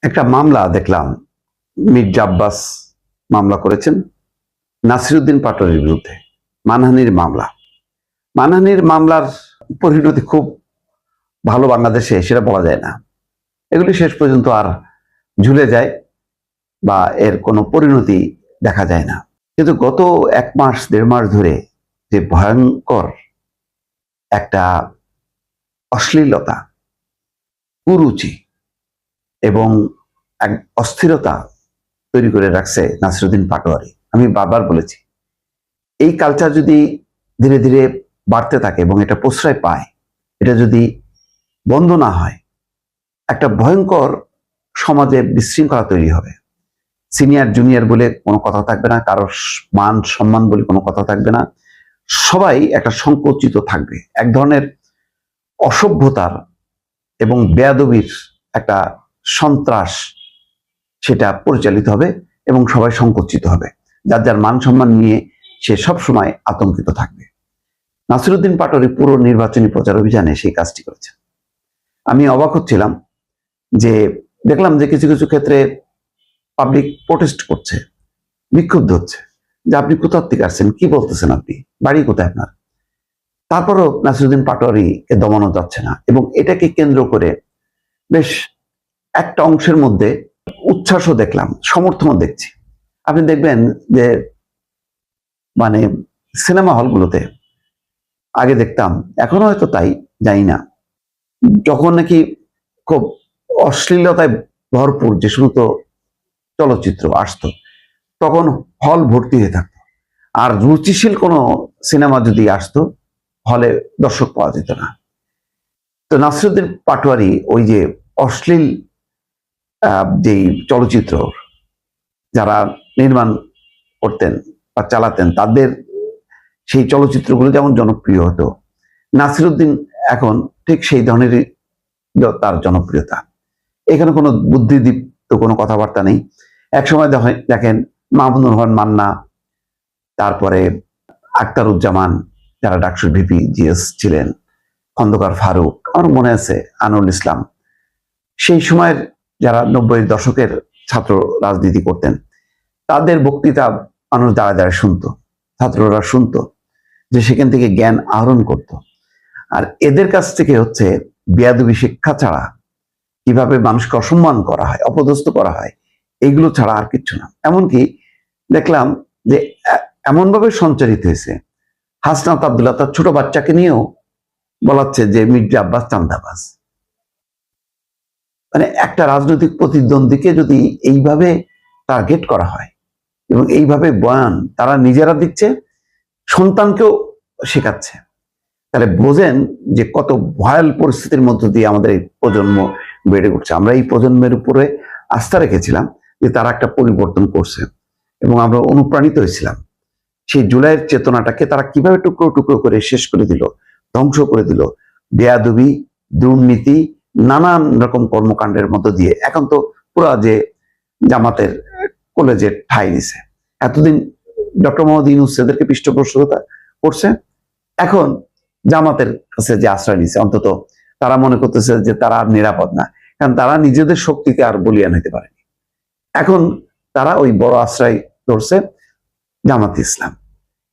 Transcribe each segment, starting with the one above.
একটা মামলা দেখলাম, মির্জা আব্বাস মামলা করেছেন নাসিরউদ্দিন পাটোয়ারির বিরুদ্ধে। মানহানির মামলা। মানহানির মামলার পরিণতি খুব ভালো বাংলাদেশে সেটা বলা যায় না। এগুলি শেষ পর্যন্ত আর ঝুলে যায় বা এর কোনো পরিণতি দেখা যায় না। কিন্তু গত 1 মাস 1.5 মাস ধরে যে ভয়ঙ্কর একটা অশ্লীলতা, কুরুচি এবং এক অস্থিরতা তৈরি করে রাখছে নাসিরউদ্দিন পাটোয়ারি। আমি বারবার বলেছি, এই কালচার যদি ধীরে ধীরে বাড়তে থাকে এবং এটা প্রশ্রয় পায়, এটা যদি বন্ধ না হয়, একটা ভয়ঙ্কর সমাজে বিশৃঙ্খলা তৈরি হবে। সিনিয়র জুনিয়র বলে কোনো কথা থাকবে না, কারোর মান সম্মান বলে কোনো কথা থাকবে না। সবাই একটা সংকুচিত থাকবে, এক ধরনের অসভ্যতার এবং বেয়াদবির একটা সন্ত্রাস সেটা পরিচালিত হবে এবং সবাই সংকুচিত হবে। যার যার মান সম্মান নিয়ে সে সবসময় আতঙ্কিত থাকবে। নাসিরউদ্দিন পাটোয়ারি পুরো নির্বাচনী প্রচার অভিযানে সেই কাজটি করেছেন। আমি অবাক হচ্ছিলাম যে দেখলাম যে কিছু কিছু ক্ষেত্রে পাবলিক প্রোটেস্ট করছে, বিক্ষুব্ধ হচ্ছে যে আপনি কোথার থেকে আসছেন, কি বলতেছেন, আপনি বাড়ি কোথায় আপনার। তারপরও নাসিরউদ্দিন পাটোয়ারিকে দমানো যাচ্ছে না এবং এটাকে কেন্দ্র করে বেশ একটা অংশের মধ্যে উচ্ছ্বাসও দেখলাম, সমর্থনও দেখছি। আপনি দেখবেন যে মানে সিনেমা হলগুলোতে আগে দেখতাম, এখনো হয়তো তাই, জানি না, যখন নাকি খুব অশ্লীলতায় ভরপুর যে সমস্ত চলচ্চিত্র আসতো তখন হল ভর্তি হয়ে থাকতো। আর রুচিশীল কোনো সিনেমা যদি আসতো হলে দর্শক পাওয়া যেত না। তো নাসিরউদ্দিন পাটোয়ারি ওই যে অশ্লীল যেই চলচ্চিত্র যারা নির্মাণ করতেন বা চালাতেন, তাদের সেই চলচ্চিত্রগুলো যেমন জনপ্রিয় হতো, নাসিরউদ্দিন এখন ঠিক সেই ধরনেরই তার জনপ্রিয়তা। এখানে কোনো বুদ্ধিদীপ্ত কোনো কথাবার্তা নেই। একসময় দেখেন মাহমুদুর রহমান মান্না, তারপরে আখতারুজ্জামান, যারা ডাকসুর ভিপি জিএস ছিলেন, খন্দকার ফারুক, আমার মনে আছে আনোয়ারুল ইসলাম, সেই সময়ের যারা 90-এর দশকের ছাত্র রাজনীতি করতেন, তাদের বক্তৃতা মানুষ দাঁড়ায় দাঁড়ায় শুনতো, ছাত্ররা শুনতো, যে সেখান থেকে জ্ঞান আহরণ করত। আর এদের কাছ থেকে হচ্ছে বেয়াদবি শিক্ষা ছাড়া কিভাবে মানুষকে অসম্মান করা হয়, অপদস্থ করা হয়, এগুলো ছাড়া আর কিচ্ছু না। এমনকি দেখলাম যে এমনভাবে সঞ্চারিত হয়েছে, হাসনাত আব্দুল্লাহ তার ছোট বাচ্চাকে নিয়েও বলাচ্ছে যে মির্জা আব্বাস চান্দাবাজ। মানে একটা রাজনৈতিক প্রতিদ্বন্দ্বীকে যদি এইভাবে টার্গেট করা হয় এবং এইভাবে বয়ান তারা নিজেরা দিচ্ছে, সন্তানকেও শেখাচ্ছে, তাহলে বোঝেন যে কত ভয়াল পরিস্থিতির মধ্য দিয়ে আমাদের এই প্রজন্ম বেড়ে উঠছে। আমরা এই প্রজন্মের উপরে আস্থা রেখেছিলাম যে তারা একটা পরিবর্তন করছে এবং আমরা অনুপ্রাণিত হয়েছিলাম। সেই জুলাইয়ের চেতনাটাকে তারা কিভাবে টুকরো টুকরো করে শেষ করে দিল, ধ্বংস করে দিল, বেয়াদবি, দুর্নীতি, নানান রকম কর্মকাণ্ডের মধ্য দিয়ে। এখন তো পুরা যে জামাতের কলেজে ঠাঁই দিছে। এতদিন ডক্টর মোহাম্মদ ইউনূস এদেরকে পৃষ্ঠপোষকতা করছে, এখন জামাতের কাছে যে আশ্রয় নিছে, অন্তত তারা মনে করতেছে যে তারা আর নিরাপদ না, কারণ তারা নিজেদের শক্তিকে আর বলিয়ান হতে পারেনি। এখন তারা ওই বড় আশ্রয় ধরছে জামাত ইসলাম।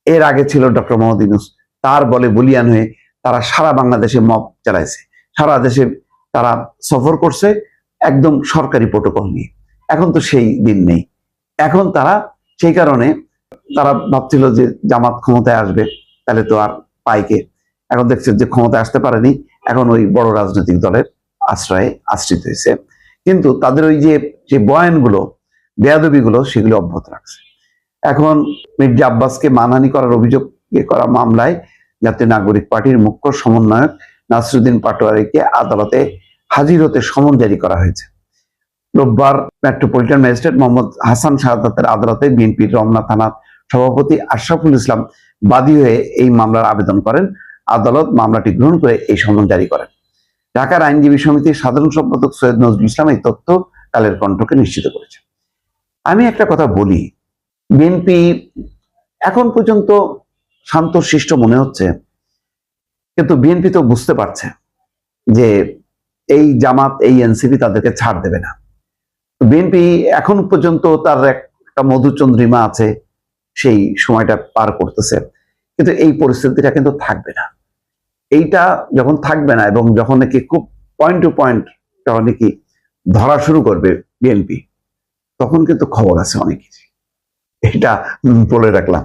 এর আগে ছিল ডক্টর মোহাম্মদ ইউনূস, তার বলে বলিয়ান হয়ে তারা সারা বাংলাদেশে মব চালাইছে, সারা দেশে তারা সফর করছে একদম সরকারি প্রোটোকল নিয়ে। এখন তো সেই দিন নেই। এখন তারা সেই কারণে তারা ভাবছিল যে জামাত ক্ষমতায় আসবে, তাহলে তো আর পাইকে। এখন দেখছে যে ক্ষমতায় আসতে পারেনি, এখন ওই বড় রাজনৈতিক দলের আশ্রয়ে আশ্রিত হয়েছে। কিন্তু তাদের ওই যে বয়ানগুলো, বেয়াদবিগুলো, সেগুলো অব্যাহত রাখছে। এখন মির্জা আব্বাসকে মানহানি করার অভিযোগ করা মামলায় জাতীয় নাগরিক পার্টির মুখ্য সমন্বয়ক নাসিরউদ্দিন পাটোয়ারিকে আদালতে হাজির হতে সমন জারি করা হয়েছে। রোববার মেট্রোপলিটন ম্যাজিস্ট্রেট মোহাম্মদ হাসান শাহাদাতের আদালতে বিএনপির রমনা থানার সভাপতি আশরাফুল ইসলাম বাদী হয়ে এই মামলার আবেদন করেন। আদালত মামলাটি গ্রহণ করে এই সমন জারি করেন। ঢাকার আইনজীবী সমিতির সাধারণ সম্পাদক সৈয়দ নজরুল ইসলাম এই তথ্য কালের কণ্ঠকে নিশ্চিত করেছেন। আমি একটা কথা বলি, বিএনপি এখন পর্যন্ত শান্তশিষ্ট মনে হচ্ছে, কিন্তু বিএনপি তো বুঝতে পারছে যে এই জামাত, এই এনসিপি তাদেরকে ছাড় দেবে না। বিএনপি এখন পর্যন্ত তার একটা মধুচন্দ্রিমা আছে, সেই সময়টা পার করতেছে, কিন্তু এই পরিস্থিতিটা কিন্তু থাকবে না। এইটা যখন থাকবে না এবং যখন নাকি খুব পয়েন্ট টু পয়েন্ট যখন নাকি ধরা শুরু করবে বিএনপি, তখন কিন্তু খবর আছে অনেক কিছু, এটা বলে রাখলাম।